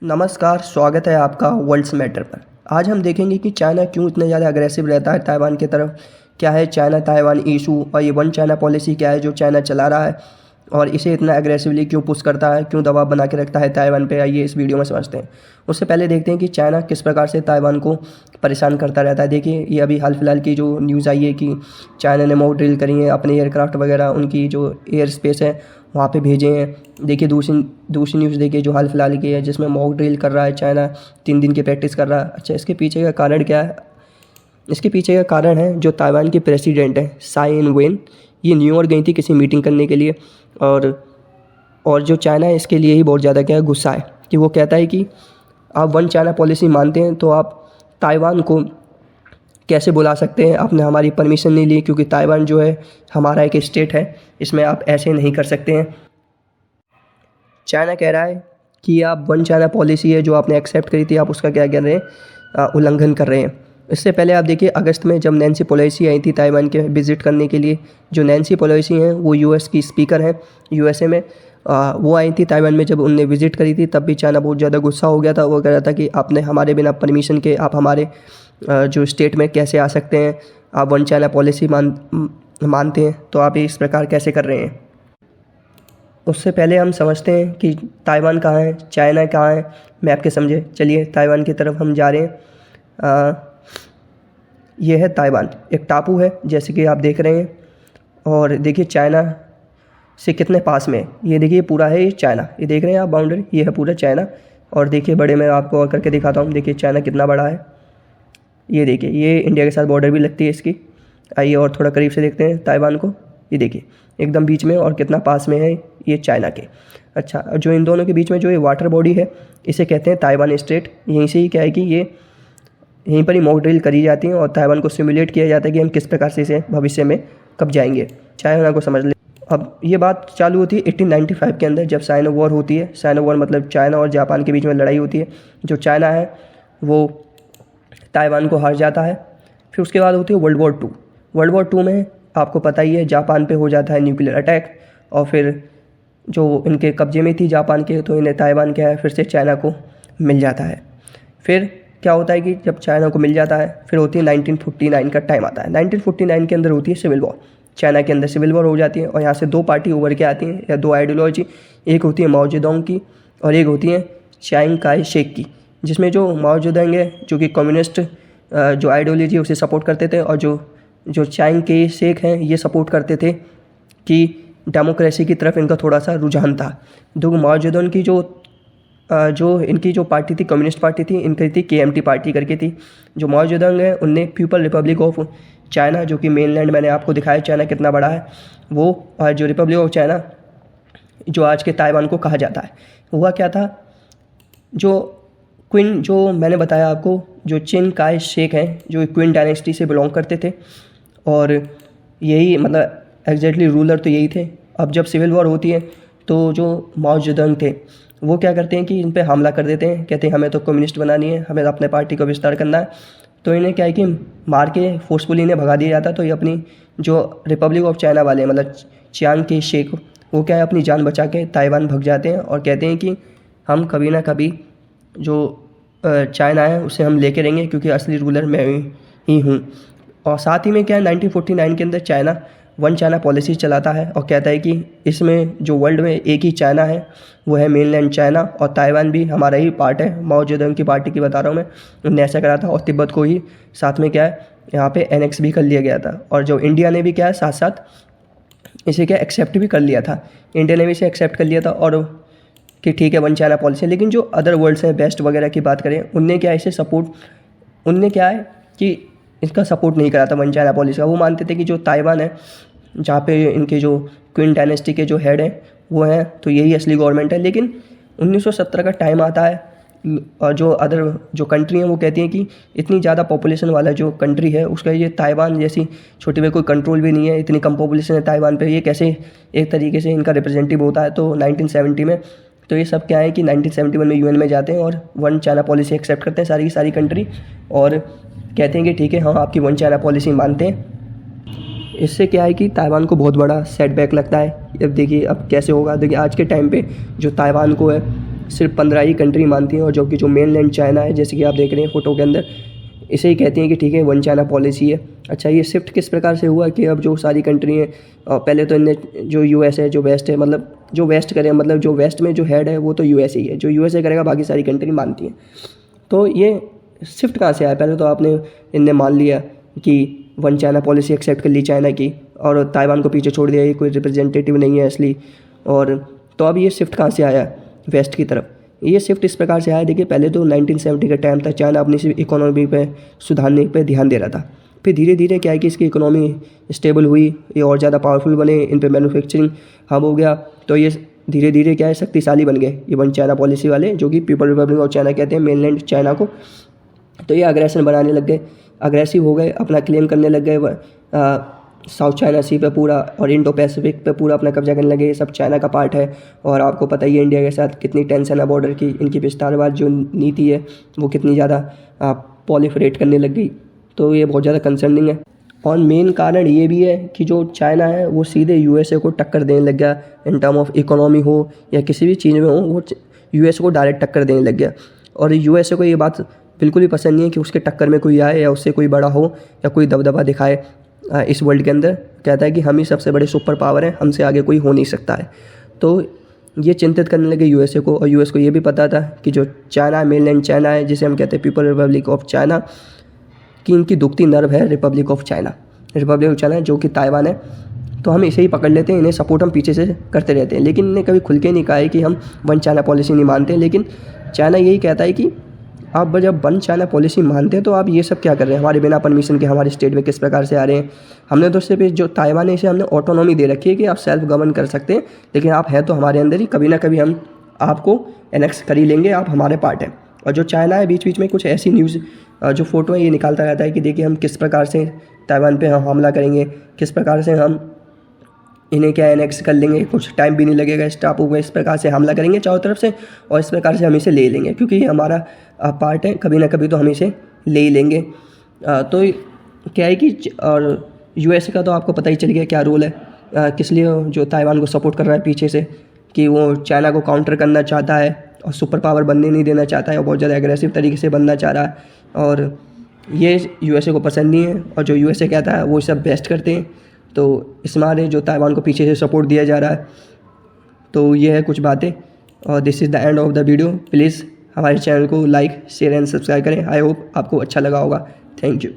नमस्कार, स्वागत है आपका वर्ल्ड्स मैटर पर। आज हम देखेंगे कि चाइना क्यों इतने ज़्यादा अग्रेसिव रहता है ताइवान की तरफ। क्या है चाइना ताइवान इशू और ये वन चाइना पॉलिसी क्या है जो चाइना चला रहा है और इसे इतना एग्रेसिवली क्यों पुश करता है, क्यों दबाव बना के रखता है ताइवान पे। आइए इस वीडियो में समझते हैं। उससे पहले देखते हैं कि चाइना किस प्रकार से ताइवान को परेशान करता रहता है। देखिए, ये अभी हाल फिलहाल की जो न्यूज़ आई है कि चाइना ने मॉक ड्रिल करी है, अपने एयरक्राफ्ट वगैरह उनकी जो एयर स्पेस है वहाँ पे भेजे हैं। देखिए दूसरी न्यूज़ देखिए जो हाल फिलहाल की है, जिसमें मॉक ड्रिल कर रहा है चाइना, 3 दिन की प्रैक्टिस कर रहा है। अच्छा, इसके पीछे का कारण क्या है? इसके पीछे का कारण है जो ताइवान की प्रेसिडेंट है साई इन वेन, ये न्यूयॉर्क गई थी किसी मीटिंग करने के लिए। और जो चाइना है इसके लिए ही बहुत ज़्यादा क्या है गुस्सा है कि वो कहता है कि आप वन चाइना पॉलिसी मानते हैं तो आप ताइवान को कैसे बुला सकते हैं? आपने हमारी परमिशन नहीं ली, क्योंकि ताइवान जो है हमारा एक स्टेट है, इसमें आप ऐसे नहीं कर सकते हैं। चाइना कह रहा है कि आप वन चाइना पॉलिसी है जो आपने एक्सेप्ट करी थी, आप उसका क्या कर रहे हैं, उल्लंघन कर रहे हैं। इससे पहले आप देखिए अगस्त में जब नैन्सी पेलोसी आई थी ताइवान के विज़िट करने के लिए। जो नैन्सी पेलोसी हैं वो यूएस की स्पीकर हैं यूएसए में। वो आई थी ताइवान में, जब उनने विज़िट करी थी तब भी चाइना बहुत ज़्यादा गुस्सा हो गया था। वो कह रहा था कि आपने हमारे बिना परमिशन के आप हमारे जो स्टेट में कैसे आ सकते हैं? आप वन चाइना पॉलिसी मानते हैं तो आप इस प्रकार कैसे कर रहे हैं। उससे पहले हम समझते हैं कि ताइवान कहाँ है, चाइना कहाँ है, मैप के समझे। चलिए ताइवान की तरफ हम जा रहे हैं। ये है ताइवान, एक टापू है जैसे कि आप देख रहे हैं। और देखिए चाइना से कितने पास में है। ये देखिए पूरा है ये चाइना, ये देख रहे हैं आप बाउंड्री, ये है पूरा चाइना। और देखिए बड़े मैं आपको और करके दिखाता हूँ। देखिए चाइना कितना बड़ा है। ये देखिए, ये इंडिया के साथ बॉर्डर भी लगती है इसकी। आइए और थोड़ा करीब से देखते हैं ताइवान को। ये देखिए एकदम बीच में और कितना पास में है ये चाइना के। अच्छा, जो इन दोनों के बीच में जो ये वाटर बॉडी है इसे कहते हैं ताइवान स्ट्रेट। यहीं से ही क्या है कि ये यहीं पर ही मॉक ड्रिल करी जाती है और ताइवान को सिमुलेट किया जाता है कि हम किस प्रकार से इसे भविष्य में कब जाएंगे। चाइना को समझ ले। अब ये बात चालू होती है 1895 के अंदर, जब साइनो वॉर होती है। साइनो वॉर मतलब चाइना और जापान के बीच में लड़ाई होती है। जो चाइना है वो ताइवान को हार जाता है। फिर उसके बाद होती है वर्ल्ड वॉर 2। वर्ल्ड वॉर 2 में आपको पता ही है जापान पे हो जाता है न्यूक्लियर अटैक, और फिर जो इनके कब्जे में थी जापान के, तो इन्हें ताइवान क्या है फिर से चाइना को मिल जाता है। फिर क्या होता है कि जब चाइना को मिल जाता है फिर होती है 1949 का टाइम आता है। 1949 के अंदर होती है सिविल वॉर। चाइना के अंदर सिविल वॉर हो जाती है और यहाँ से 2 पार्टी उभर के आती हैं, या 2 आइडियोलॉजी। एक होती है माओ जेडोंग की और एक होती है चियांग काई शेक की। जिसमें जो माओ जेडोंग है जो कि कम्युनिस्ट जो आइडियोलॉजी उसे सपोर्ट करते थे, और जो चियांग काई शेक हैं ये सपोर्ट करते थे कि डेमोक्रेसी की तरफ इनका थोड़ा सा रुझान था। दो माओ जेडोंग की जो इनकी जो पार्टी थी, कम्युनिस्ट पार्टी थी, इनकी थी केएमटी पार्टी करके थी। जो माओ जेडोंग है उनने पीपल रिपब्लिक ऑफ चाइना, जो कि मेनलैंड मैंने आपको दिखाया चाइना कितना बड़ा है, वो जो रिपब्लिक ऑफ चाइना जो आज के ताइवान को कहा जाता है। हुआ क्या था, जो मैंने बताया आपको, जो चिन काय शेक हैं जो क्विन डायनेस्टी से बिलोंग करते थे, और यही मतलब एग्जैक्टली रूलर तो यही थे। अब जब सिविल वॉर होती है तो जो माओ जेडोंग थे वो क्या करते हैं कि इन पे हमला कर देते हैं। कहते हैं हमें तो कम्युनिस्ट बनानी है, हमें अपने पार्टी को विस्तार करना है। तो इन्हें क्या है कि मार के फोर्सफुली इन्हें भगा दिया जाता। तो ये अपनी जो रिपब्लिक ऑफ चाइना वाले मतलब चियांग के शेख, वो क्या है अपनी जान बचा के ताइवान भग जाते हैं और कहते हैं कि हम कभी ना कभी जो चाइना है उसे हम लेके रहेंगे, क्योंकि असली रूलर मैं ही हूँ। और साथ ही में क्या है 1949 के अंदर चाइना वन चाइना पॉलिसी चलाता है और कहता है कि इसमें जो वर्ल्ड में एक ही चाइना है वो है मेनलैंड चाइना, और ताइवान भी हमारा ही पार्ट है। माओ जेडोंग की पार्टी की बता रहा हूँ मैं, उन्होंने ऐसा करा था। और तिब्बत को ही साथ में क्या है यहाँ पे एनेक्स भी कर लिया गया था। और जो इंडिया ने भी क्या है साथ साथ इसे क्या एक्सेप्ट भी कर लिया था। इंडिया ने भी इसे एक्सेप्ट कर लिया था और कि ठीक है वन चाइना पॉलिसी। लेकिन जो अदर वर्ल्ड्स हैं, बेस्ट वगैरह की बात करें, उनने क्या इसे सपोर्ट, उनने क्या है कि इसका सपोर्ट नहीं करा था वन चाइना पॉलिसी का। वो मानते थे कि जो ताइवान है, जहाँ पे इनके जो क्विन डायनेस्टी के जो हेड हैं वो हैं, तो यही असली गवर्नमेंट है। लेकिन 1917 का टाइम आता है और जो अदर जो कंट्री हैं वो कहती हैं कि इतनी ज़्यादा पॉपुलेशन वाला जो कंट्री है उसका ये ताइवान जैसी छोटी में कोई कंट्रोल भी नहीं है, इतनी कम पॉपुलेशन है ताइवान पे, ये कैसे एक तरीके से इनका रिप्रेजेंटेटिव होता है। तो 1970 में तो ये सब क्या है कि 1971 में यूएन में जाते हैं और वन चाइना पॉलिसी एक्सेप्ट करते हैं सारी की सारी कंट्री, और कहते हैं कि ठीक है हम आपकी वन चाइना पॉलिसी मानते हैं। इससे क्या है कि ताइवान को बहुत बड़ा सेटबैक लगता है। अब देखिए अब कैसे होगा। देखिए आज के टाइम पे जो ताइवान को है सिर्फ 15 ही कंट्री मानती हैं, और जो कि जो मेनलैंड चाइना है, जैसे कि आप देख रहे हैं फ़ोटो के अंदर, इसे ही कहती हैं कि ठीक है वन चाइना पॉलिसी है। अच्छा, ये शिफ्ट किस प्रकार से हुआ कि अब जो सारी कंट्री हैं, पहले तो इनने जो यूएस है, जो वेस्ट है, मतलब जो वेस्ट करे, मतलब जो वेस्ट में जो हेड है वो तो यूएस ही है, जो यूएसए करेगा बाकी सारी कंट्री मानती हैं। तो ये शिफ्ट कहाँ से आया? पहले तो आपने इनने मान लिया कि वन चाइना पॉलिसी एक्सेप्ट कर ली चाइना की, और ताइवान को पीछे छोड़ दिया, ये कोई रिप्रेजेंटेटिव नहीं है इसलिए। और तो अब ये शिफ्ट कहाँ से आया वेस्ट की तरफ? ये शिफ्ट इस प्रकार से आया, देखिए पहले तो 1970 का टाइम था, चाइना अपनी सिर्फ इकोनॉमी पे सुधारने पे ध्यान दे रहा था। फिर धीरे धीरे क्या है कि इसकी इकोनॉमी स्टेबल हुई, ये और ज़्यादा पावरफुल बने, इन पे मैन्युफैक्चरिंग हब हो गया, तो ये धीरे धीरे क्या है शक्तिशाली बन गए ये वन चाइना पॉलिसी वाले, जो कि पीपल रिपब्लिक ऑफ चाइना कहते हैं, मेनलैंड चाइना को। तो ये अग्रेशन बनाने लग गए, अग्रेसिव हो गए, अपना क्लेम करने लग गए साउथ चाइना सी पे पूरा, और इंडो पैसिफिक पे पूरा अपना कब्जा करने लगे। ये सब चाइना का पार्ट है, और आपको पता ही है इंडिया के साथ कितनी टेंशन है बॉर्डर की, इनकी विस्तारवाद जो नीति है वो कितनी ज़्यादा पॉलिफरेट करने लग गई। तो ये बहुत ज़्यादा कंसर्निंग है। और मेन कारण ये भी है कि जो चाइना है वो सीधे यूएसए को टक्कर देने लग गया, इन टर्म ऑफ इकोनॉमी हो या किसी भी चीज़ में हो, वो यूएसए को डायरेक्ट टक्कर देने लग गया। और यूएसए को ये बात बिल्कुल ही पसंद नहीं है कि उसके टक्कर में कोई आए या उससे कोई बड़ा हो या कोई दबदबा दिखाए इस वर्ल्ड के अंदर। कहता है कि हम ही सबसे बड़े सुपर पावर हैं, हमसे आगे कोई हो नहीं सकता है। तो ये चिंतित करने लगे यूएसए को, और यूएस को ये भी पता था कि जो चाइना है, मेनलैंड चाइना है, जिसे हम कहते हैं पीपल रिपब्लिक ऑफ चाइना, कि इनकी दुखती नर्व है रिपब्लिक ऑफ चाइना, जो कि ताइवान है। तो हम इसे ही पकड़ लेते हैं, इन्हें सपोर्ट हम पीछे से करते रहते हैं। लेकिन इन्हें कभी खुल के नहीं कहा है कि हम वन चाइना पॉलिसी नहीं मानते। लेकिन चाइना यही कहता है कि आप जब वन चाइना पॉलिसी मानते हैं तो आप ये सब क्या कर रहे हैं, हमारे बिना परमिशन के हमारे स्टेट में किस प्रकार से आ रहे हैं। हमने तो सिर्फ जो ताइवान है इसे हमने ऑटोनॉमी दे रखी है कि आप सेल्फ गवर्न कर सकते हैं, लेकिन आप हैं तो हमारे अंदर ही, कभी ना कभी हम आपको एनेक्स कर ही लेंगे, आप हमारे पार्ट हैं। और जो चाइना है बीच बीच में कुछ ऐसी न्यूज़ जो फ़ोटो है ये निकालता रहता है कि देखिए हम किस प्रकार से ताइवान पे हम हमला करेंगे, किस प्रकार से हम इन्हें क्या एनेक्स कर लेंगे, कुछ टाइम भी नहीं लगेगा, इस टापू को इस प्रकार से हमला करेंगे चारों तरफ से, और इस प्रकार से हम इसे ले लेंगे, क्योंकि ये हमारा पार्ट है, कभी ना कभी तो हम इसे ले ही लेंगे। तो क्या है कि और यूएसए का तो आपको पता ही चल गया क्या रोल है, किस लिए जो ताइवान को सपोर्ट कर रहा है पीछे से, कि वो चाइना को काउंटर करना चाहता है और सुपर पावर बनने नहीं देना चाहता है, और बहुत ज़्यादा एग्रेसिव तरीके से बनना चाह रहा है। और ये यूएसए को पसंद नहीं है, और जो यूएसए कहता है वो सब बेस्ट करते हैं। तो इस मारे जो ताइवान को पीछे से सपोर्ट दिया जा रहा है। तो ये है कुछ बातें, और this is the end of the video. Please हमारे चैनल को लाइक, शेयर एंड सब्सक्राइब करें। आई होप आपको अच्छा लगा होगा। Thank you.